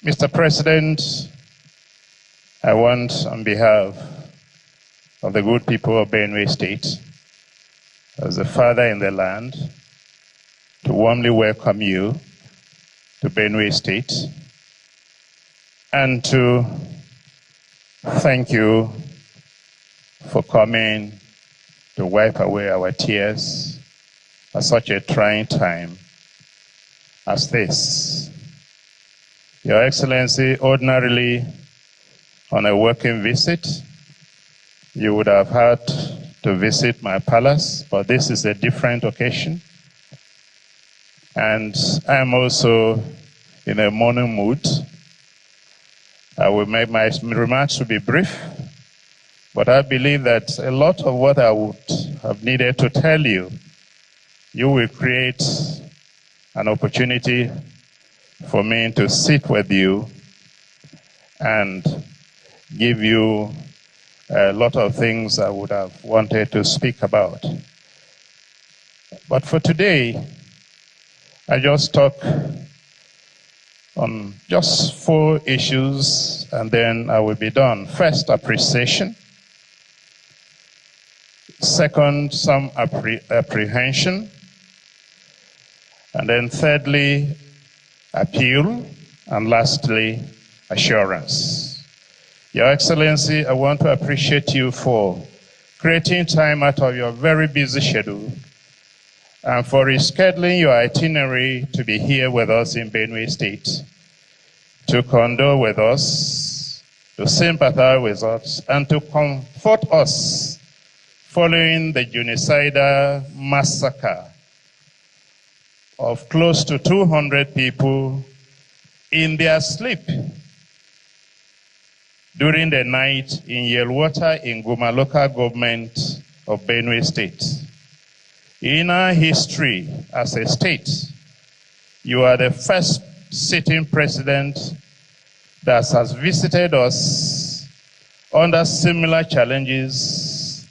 Mr. President, I want, on behalf of the good people of Benue State, as a father in the land, to warmly welcome you to Benue State and to thank you for coming to wipe away our tears at such a trying time as this. Your Excellency, ordinarily on a working visit, you would have had to visit my palace, but this is a different occasion. And I'm also in a mourning mood. I will make my remarks to be brief, but I believe that a lot of what I would have needed to tell you, you will create an opportunity for me to sit with you and give you a lot of things I would have wanted to speak about. But for today, I just talk on just 4 issues and then I will be done. First, appreciation. Second, some apprehension. And then thirdly, appeal. And lastly, assurance. Your Excellency, I want to appreciate you for creating time out of your very busy schedule and for rescheduling your itinerary to be here with us in Benue State, to condole with us, to sympathize with us, and to comfort us following the genocidal massacre of close to 200 people in their sleep during the night in Yelwater in Guma local government of Benue State. In our history as a state, you are the first sitting president that has visited us under similar challenges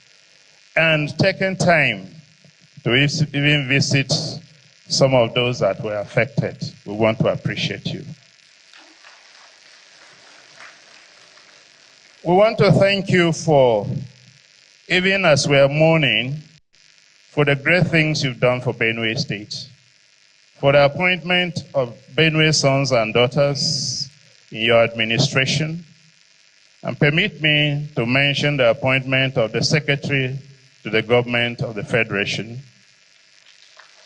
and taken time to even visit some of those that were affected. We want to appreciate you. We want to thank you for, even as we are mourning, for the great things you've done for Benue State, for the appointment of Benue sons and daughters in your administration. And permit me to mention the appointment of the Secretary to the Government of the Federation,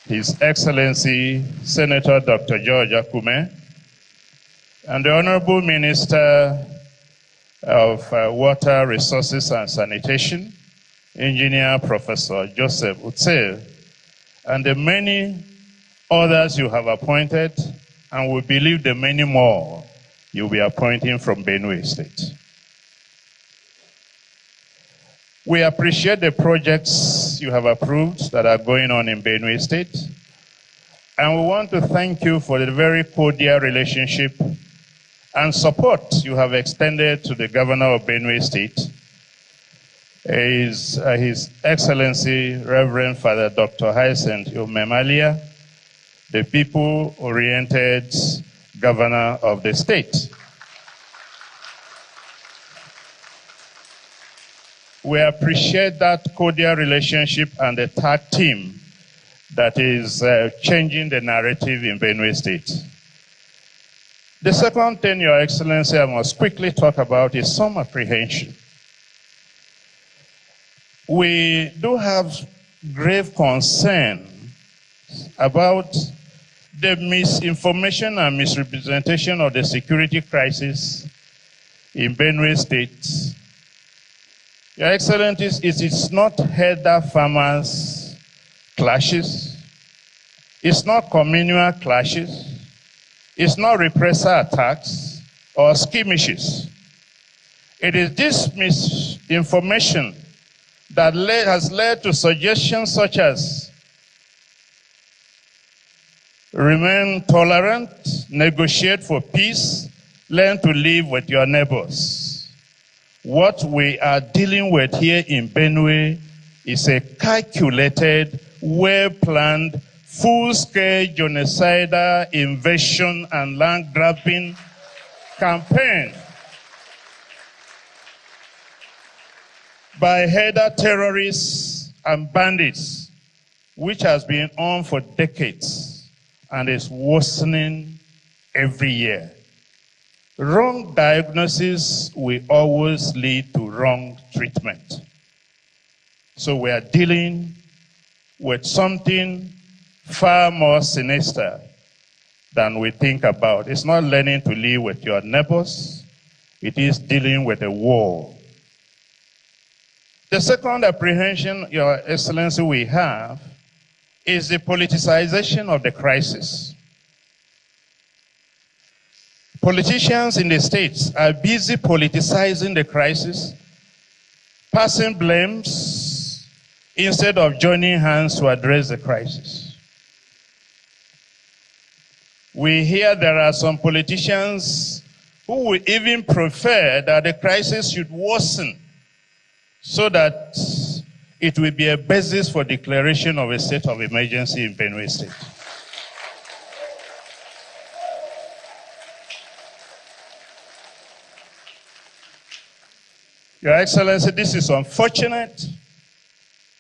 His Excellency Senator Dr. George Akume, and the Honorable Minister of Water Resources and Sanitation, Engineer Professor Joseph Utse, and the many others you have appointed, and we believe the many more you'll be appointing from Benue State. We appreciate the projects you have approved that are going on in Benue State, and we want to thank you for the very cordial relationship and support you have extended to the Governor of Benue State, His Excellency Reverend Father Dr. Hyacinth Umemalia, the people-oriented Governor of the state. We appreciate that cordial relationship and the tag team that is changing the narrative in Benue State. The second thing, Your Excellency, I must quickly talk about is some apprehension. We do have grave concern about the misinformation and misrepresentation of the security crisis in Benue State. Your Excellency, it is not herder farmers clashes. It's not communal clashes. It's not repressor attacks or skirmishes. It is this misinformation that has led to suggestions such as remain tolerant, negotiate for peace, learn to live with your neighbors. What we are dealing with here in Benue is a calculated, well-planned, full-scale genocidal invasion and land grabbing campaign by either terrorists and bandits, which has been on for decades and is worsening every year. Wrong diagnosis will always lead to wrong treatment. So we are dealing with something far more sinister than we think about. It's not learning to live with your neighbors. It is dealing with a war. The second apprehension, Your Excellency, we have is the politicization of the crisis. Politicians in the states are busy politicizing the crisis, passing blames instead of joining hands to address the crisis. We hear there are some politicians who will even prefer that the crisis should worsen so that it will be a basis for declaration of a state of emergency in Benue State. Your Excellency, this is unfortunate,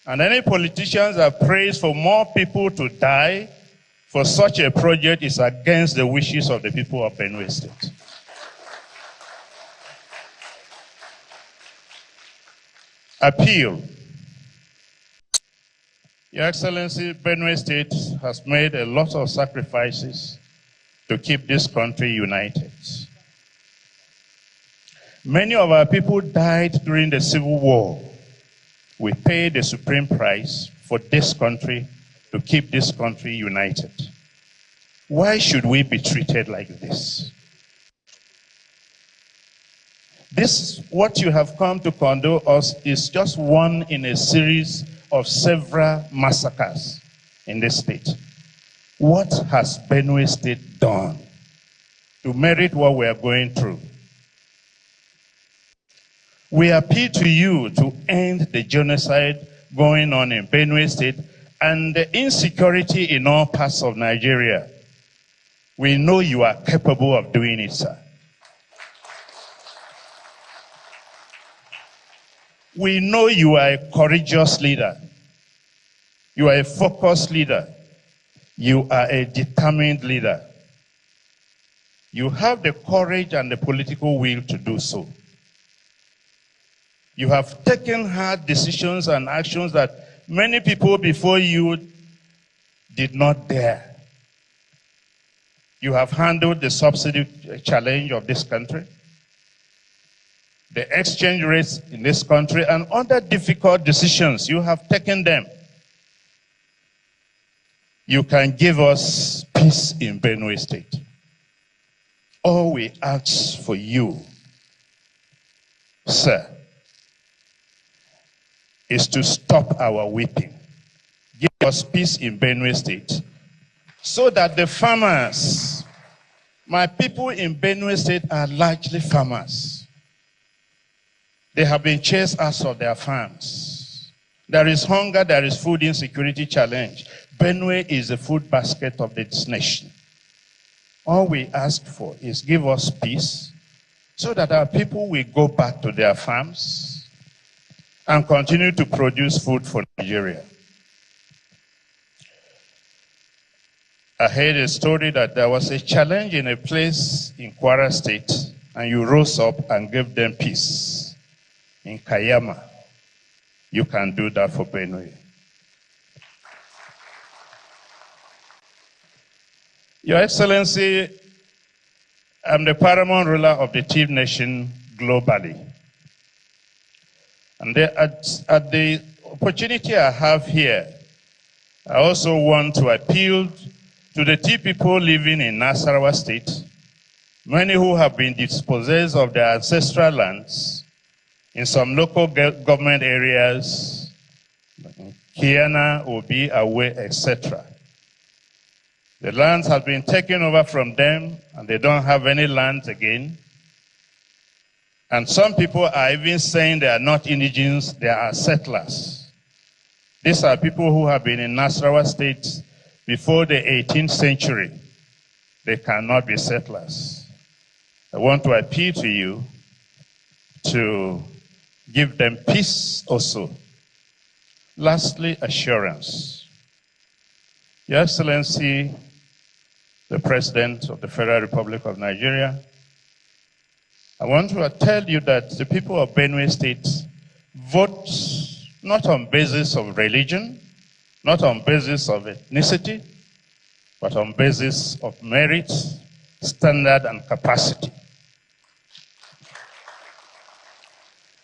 and any politicians that prays for more people to die for such a project is against the wishes of the people of Benue State. Appeal. Your Excellency, Benue State has made a lot of sacrifices to keep this country united. Many of our people died during the Civil War. We paid the supreme price for this country to keep this country united. Why should we be treated like this? This, what you have come to condole us, is just one in a series of several massacres in this state. What has Benue State done to merit what we are going through? We appeal to you to end the genocide going on in Benue State and the insecurity in all parts of Nigeria. We know you are capable of doing it, sir. We know you are a courageous leader. You are a focused leader. You are a determined leader. You have the courage and the political will to do so. You have taken hard decisions and actions that many people before you did not dare. You have handled the subsidy challenge of this country, the exchange rates in this country, and other difficult decisions. You have taken them. You can give us peace in Benue State. All we ask for you, sir, is to stop our weeping. Give us peace in Benue State so that the farmers, my people in Benue State are largely farmers. They have been chased out of their farms. There is hunger, there is food insecurity challenge. Benue is the food basket of this nation. All we ask for is give us peace so that our people will go back to their farms and continue to produce food for Nigeria. I heard a story that there was a challenge in a place in Kwara State, and you rose up and gave them peace. In Kayama, you can do that for Benue. Your Excellency, I'm the paramount ruler of the Chief Nation globally. And at the opportunity I have here, I also want to appeal to the Tea people living in Nasarawa State, many who have been dispossessed of their ancestral lands in some local government areas, Kiana, Obi, Awe, etc. The lands have been taken over from them, and they don't have any lands again. And some people are even saying they are not indigenous, they are settlers. These are people who have been in Nasarawa State before the 18th century. They cannot be settlers. I want to appeal to you to give them peace also. Lastly, assurance. Your Excellency, the President of the Federal Republic of Nigeria, I want to tell you that the people of Benue State vote not on basis of religion, not on basis of ethnicity, but on basis of merit, standard, and capacity.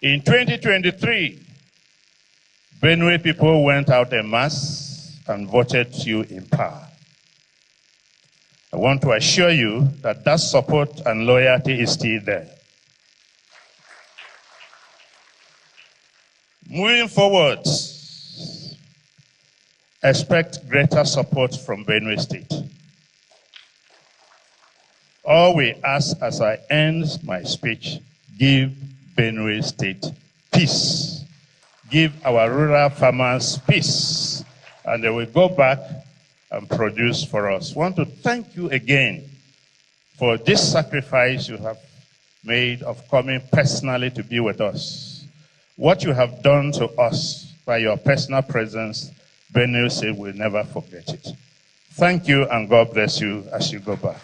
In 2023, Benue people went out en masse and voted you in power. I want to assure you that that support and loyalty is still there. Moving forward, expect greater support from Benue State. All we ask as I end my speech, give Benue State peace. Give our rural farmers peace, and they will go back and produce for us. I want to thank you again for this sacrifice you have made of coming personally to be with us. What you have done to us by your personal presence, Benue State will never forget it. Thank you, and God bless you as you go back.